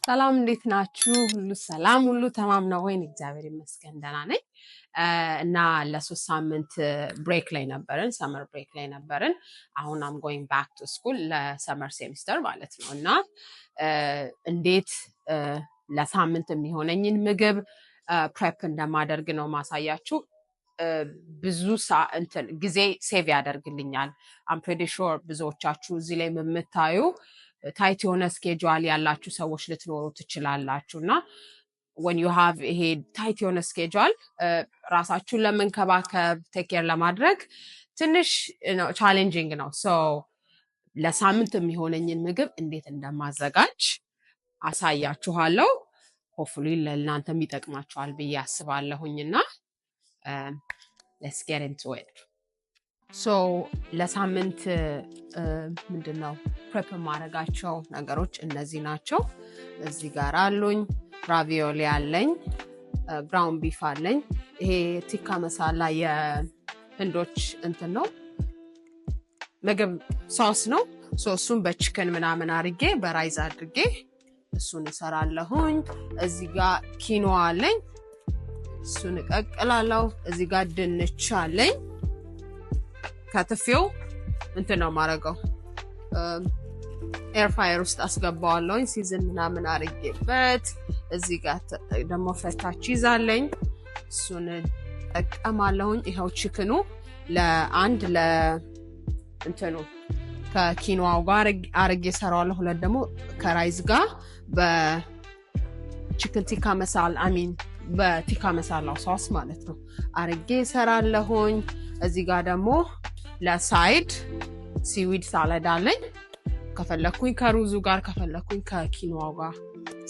ሰላም እንዴት ናችሁ? ሁሉ ሰላም ሁሉ ተማም ነው ወይ? እግዚአብሔር ይመስገን ደህና ነኝ። እና ለሶስት ሳምንት ብሬክ ላይ ነበርን፣ ሰመር ብሬክ ላይ ነበርን። አሁን አም ጎይንግ ባክ ቱ ስኩል ለሰመር ሴሚስተር ማለት ነው። እና እንዴት ለሳምንት የሚሆነኝን ምግብ ፕሬፕ እንደማደርግ ነው ማሳያችሁ። ብዙ ጊዜ ሴቭ ያደርግልኛል። አም ፕሬቲ ሹር ብዙዎቻችሁ እዚህ ላይ የምታዩ ታይት የሆነ ስኬጁል ያላችሁ ሰዎች ልትኖሩ ትችላላችሁ እና when you have ይሄ ታይት የሆነ ስኬጁል ራሳችሁን ለመንከባከብ ቴክ ኬር ለማድረግ ትንሽ ቻሌንጂንግ ነው። ሶ ለሳምንት የሚሆነኝን ምግብ እንዴት እንደማዘጋጅ አሳያችኋለሁ። ሆፕፉሊ ለእናንተም ይጠቅማችኋል ብዬ አስባለሁኝና let's get into it. ሶ ለሳምንት ምንድነው ፕሬፕ ማድረጋቸው ነገሮች እነዚህ ናቸው። እዚህ ጋር አሉኝ ራቪዮሊ አለኝ፣ ብራውን ቢፍ አለኝ። ይሄ ቲካ መሳላ የህንዶች እንትን ነው ምግብ ሶስ ነው። እሱን በቺከን ምናምን አድርጌ በራይዝ አድርጌ እሱን እሰራለሁኝ። እዚህ ጋር ኪኖዋ አለኝ፣ እሱን እቀቅላለሁ። እዚህ ጋር ድንች አለኝ፣ ከትፌው እንትን ነው ማረገው ኤር ፍራየር ውስጥ አስገባዋለሁኝ ሲዝን ምናምን አድርጌበት። እዚህ ጋር ደግሞ ፈታ ቺዝ አለኝ፣ እሱን እጠቀማለሁኝ። ይኸው ቺክኑ ለአንድ እንትኑ ከኪኖዋው ጋር አርጌ ሰራዋለሁ። ሁለት ደግሞ ከራይዝ ጋር በቺክን ቲካ መሳላ በቲካ መሳላው ሶስ ማለት ነው አርጌ ሰራለሁኝ። እዚህ ጋር ደግሞ ለሳይድ ሲዊድ ሳላድ አለኝ። ከፈለኩኝ ከሩዙ ጋር ከፈለኩኝ ከኪኖዋው ጋር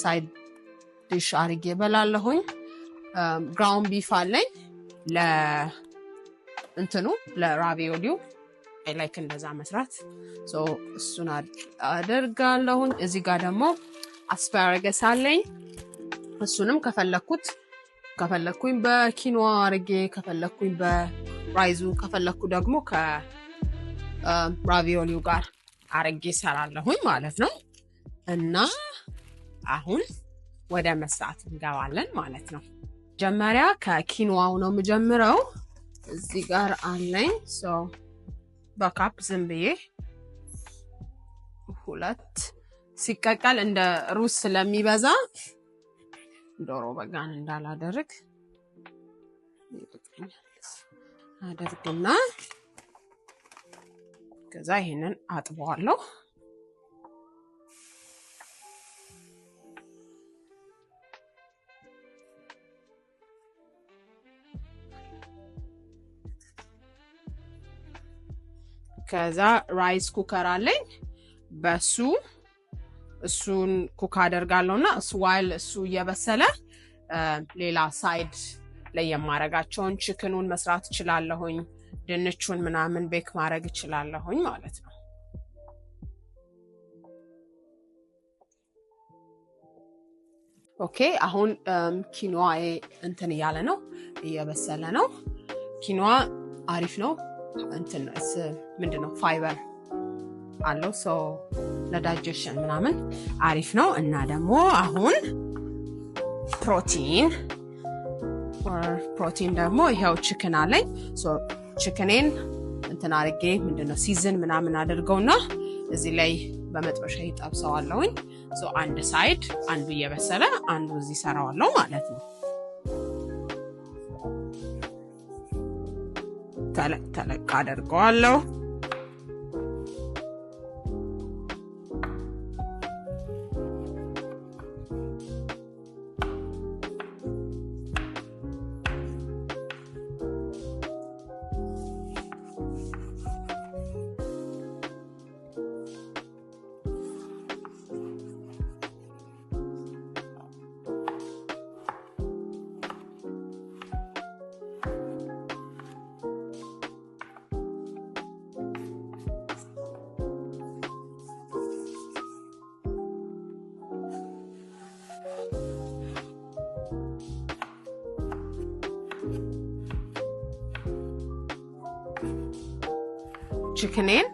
ሳይድ ዲሽ አርጌ በላለሁኝ። ብራውን ቢፍ አለኝ ለእንትኑ ለራቪዮሊው አይ ላይክ እንደዛ መስራት። ሶ እሱን አደርጋለሁኝ። እዚህ ጋር ደግሞ አስፓራገስ አለኝ። እሱንም ከፈለኩኝ በኪኖዋ አርጌ ከፈለኩኝ በራይዙ ከፈለኩ ደግሞ ከራቪዮሊው ጋር አርጌ ሰራለሁኝ ማለት ነው። እና አሁን ወደ መስራት እንገባለን ማለት ነው። መጀመሪያ ከኪኖዋው ነው የምጀምረው። እዚህ ጋር አለኝ ሶ በካፕ ዝም ብዬ ሁለት ሲቀቀል እንደ ሩዝ ስለሚበዛ ዶሮ በጋን እንዳላደርግ አደርግና ከዛ ይሄንን አጥበዋለሁ። ከዛ ራይስ ኩከር አለኝ፣ እሱን ኩክ አደርጋለሁና ዋይል እሱ እየበሰለ ሌላ ሳይድ ላይ የማረጋቸውን ቺክኑን መስራት እችላለሁኝ፣ ድንቹን ምናምን ቤክ ማድረግ እችላለሁኝ ማለት ነው። ኦኬ አሁን ኪኖዋ እንትን እያለ ነው እየበሰለ ነው። ኪኖዋ አሪፍ ነው እንትን ምንድነው ፋይበር አለው ሶ ለዳይጀሽን ምናምን አሪፍ ነው። እና ደግሞ አሁን ፕሮቲን ደግሞ ይሄው ቺክን አለኝ። ሶ ቺክኔን እንትን አርጌ ምንድነው ሲዝን ምናምን አድርገውና እዚህ ላይ በመጥበሻ ይጠብሰዋለሁኝ። ሶ አንድ ሳይድ አንዱ እየበሰለ አንዱ እዚህ ሰራዋለሁ ማለት ነው። ተለቅ አደርገዋለሁ። ቺክኔን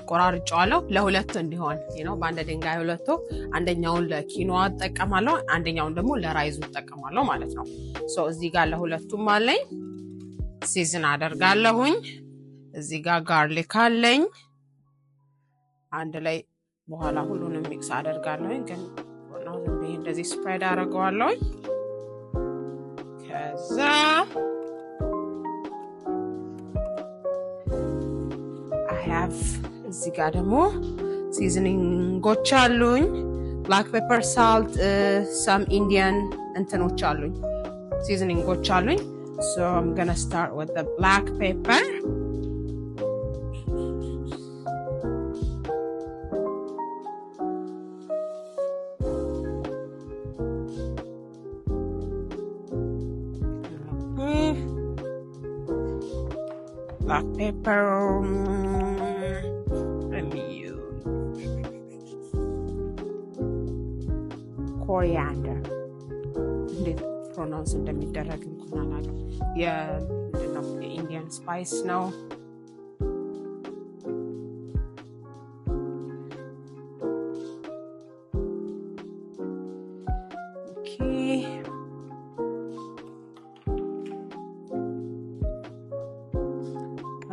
ቆራርጫዋለሁ ለሁለት እንዲሆን በአንድ ድንጋይ ሁለቱ አንደኛውን ለኪኖዋ ተጠቀማለሁ አንደኛውን ደግሞ ለራይዙ ተጠቀማለሁ ማለት ነው ሶ እዚህ ጋር ለሁለቱም አለኝ ሲዝን አደርጋለሁኝ እዚህ ጋር ጋርሊክ አለኝ አንድ ላይ በኋላ ሁሉንም ሚክስ አደርጋለሁኝ ግን ነው እንደዚህ ስፕሬድ አደርገዋለሁ ከዛ እዚህ ጋር ደግሞ ሲዝኒንጎች አሉኝ black pepper salt some Indian እንትኖች አሉኝ ሲዝኒንጎች አሉኝ so I'm going to start with the black pepper black pepper coriander እንዴት ፕሮናንስ እንደሚደረግ እንኳን አላውቅም የኢንዲያን ስፓይስ ነው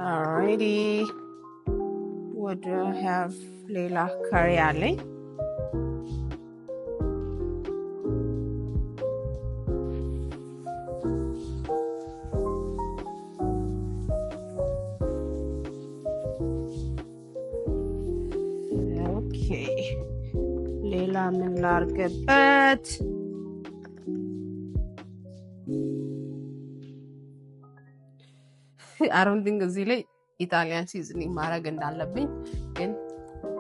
alrighty would have ሌላ curry አለኝ ሌላ ምን ላርገበት I don't think እዚህ ላይ ኢጣሊያን ሲዝኒንግ ማድረግ እንዳለብኝ ግን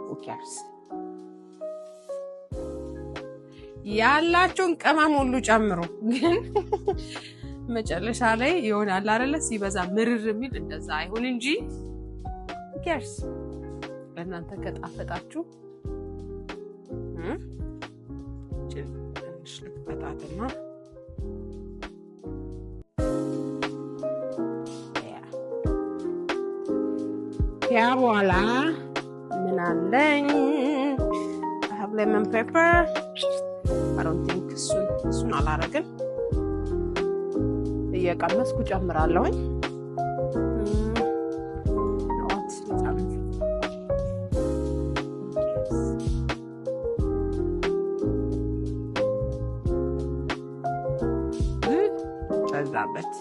who cares ያላችሁን ቅመም ሁሉ ጨምሩ ግን መጨረሻ ላይ ይሆናል አይደለ ሲበዛ ምርር የሚል እንደዛ አይሁን እንጂ who cares ለእናንተ ከጣፈጣችሁ ትንሽ ልትበጣትና ያ በኋላ ምን አለኝ I have lemon pepper I don't think እሱን አላረግም እየቀመስኩ ጨምራለሁኝ በዛበት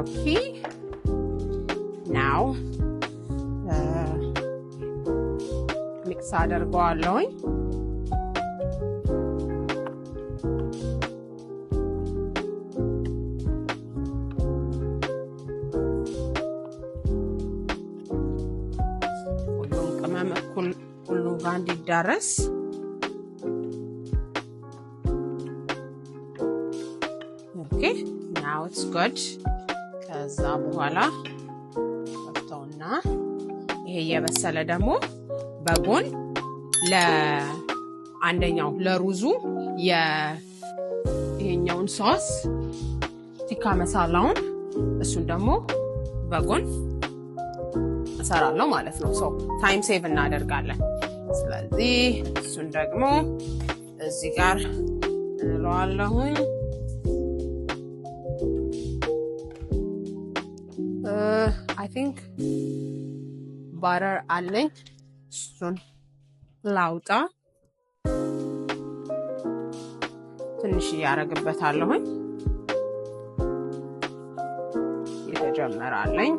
okay now mix አደርገዋለሁኝ ሁሉም ቅመም ሁሉ ጋር እንዲዳረስ okay now it's good ከዛ በኋላ ወጣውና ይሄ የበሰለ ደግሞ በጎን ለአንደኛው ለሩዙ ይሄኛውን ሶስ ቲካ መሳላውን እሱን ደግሞ በጎን እሰራለሁ ማለት ነው ሶ ታይም ሴቭ እናደርጋለን ስለዚህ እሱን ደግሞ እዚህ ጋር እንለዋለሁኝ I think butter አለኝ እሱን ላውጣ ትንሽ ያረግበታለሁኝ የተጀመራለኝ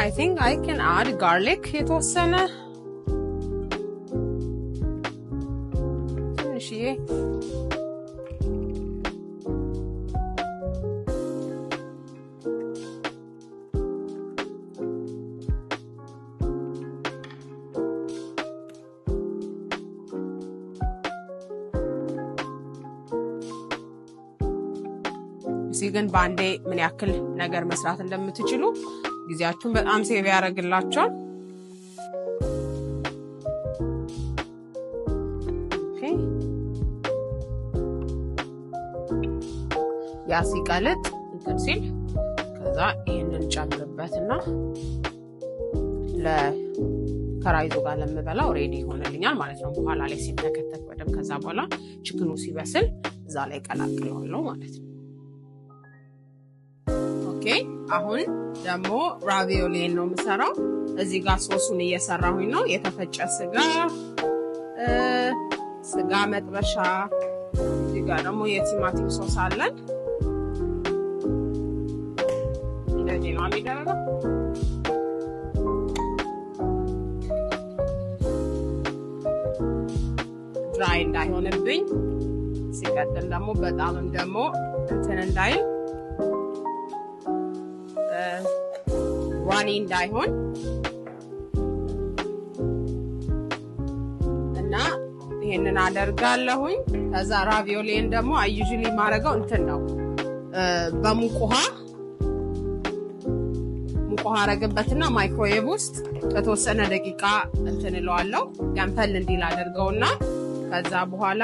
I think I can add garlic የተወሰነ ትንሽዬ እዚህ ግን ባንዴ ምን ያክል ነገር መስራት እንደምትችሉ ጊዜያችሁን በጣም ሴቭ ያደርግላችኋል። ያ ሲቀልጥ እንትን ሲል ከዛ ይሄንን ጨምርበትና ለከራይዙ ጋር ለምበላው ሬዲ ሆነልኛል ማለት ነው። በኋላ ላይ ሲተከተክ በደም ከዛ በኋላ ቺክኑ ሲበስል እዛ ላይ ቀላቅለዋለሁ ማለት ነው። ኦኬ አሁን ደግሞ ራቪዮሊን ነው የምሰራው። እዚህ ጋር ሶሱን እየሰራሁኝ ነው። የተፈጨ ስጋ መጥበሻ፣ እዚህ ጋር ደግሞ የቲማቲም ሶስ አለን። እንደዚህ ነው የሚደረገው። ድራይ እንዳይሆንብኝ፣ ሲቀጥል ደግሞ በጣምም ደግሞ እንትን እንዳይል ዋኒ እንዳይሆን እና ይሄንን አደርጋለሁኝ። ከዛ ራቪዮሊን ደግሞ ዩዥሊ ማረጋው እንትን ነው በሙቅ ውሃ አረግበትና ማይክሮዌቭ ውስጥ ከተወሰነ ደቂቃ እንትን እለዋለሁ ገንፈል እንዲል አደርገውና ከዛ በኋላ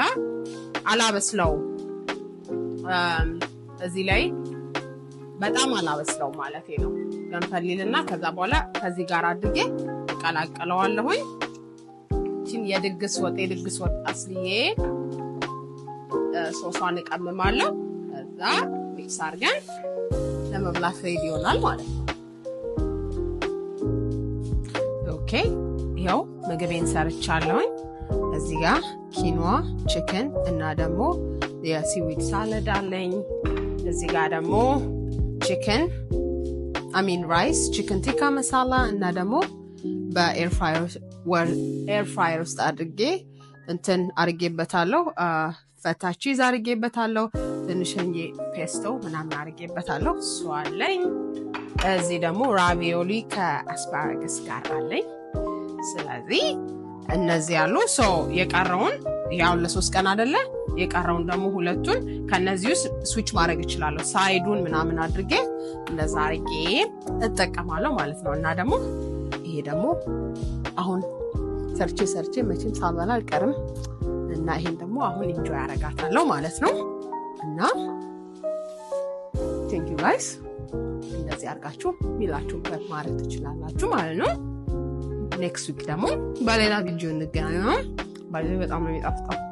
አላበስለው። እዚህ ላይ በጣም አላበስለው ማለት ነው። ገንፈልልና ከዛ በኋላ ከዚህ ጋር አድርጌ ቀላቅለዋለሁኝ። እቺን የድግስ ወጥ አስልዬ ሶሷን እቀምማለሁ። ከዛ ሚክስ አድርገን ለመብላት ሬዲ ይሆናል ማለት ነው። ኦኬ ይሄው ምግቤን ሰርቻለሁኝ። እዚህ ጋር ኪኖዋ ቺክን እና ደግሞ የሲዊድ ሳላድ አለኝ። እዚህ ጋር ደግሞ ራይስ ቺክን ቲካ መሳላ እና ደግሞ በኤር ፍራየር ውስጥ አድርጌ እንትን አርጌበታለሁ። ፈታ ቺዝ አርጌበታለሁ። ትንሽዬ ፔስቶ ምናምን አርጌበታለሁ። እሱ አለኝ። እዚህ ደግሞ ራቪዮሊ ከአስፓራገስ ጋር አለኝ። ስለዚህ እነዚህ ያሉ የቀረውን ያው ለ3 ቀን አይደለ? የቀረውን ደግሞ ሁለቱን ከነዚህ ውስጥ ስዊች ማድረግ እችላለሁ። ሳይዱን ምናምን አድርጌ እንደዛ አርጌ እጠቀማለሁ ማለት ነው። እና ደግሞ ይሄ ደግሞ አሁን ሰርቼ መቼም ሳልበላ አልቀርም እና ይሄን ደግሞ አሁን ኢንጆይ አረጋታለሁ ማለት ነው። እና ቴንክ ዩ ጋይስ። እንደዚህ አርጋችሁ ሚላችሁበት ማለት ትችላላችሁ ማለት ነው። ኔክስት ዊክ ደግሞ በሌላ ቪዲዮ እንገናኛለን። በጣም ነው የሚጣፍጠው።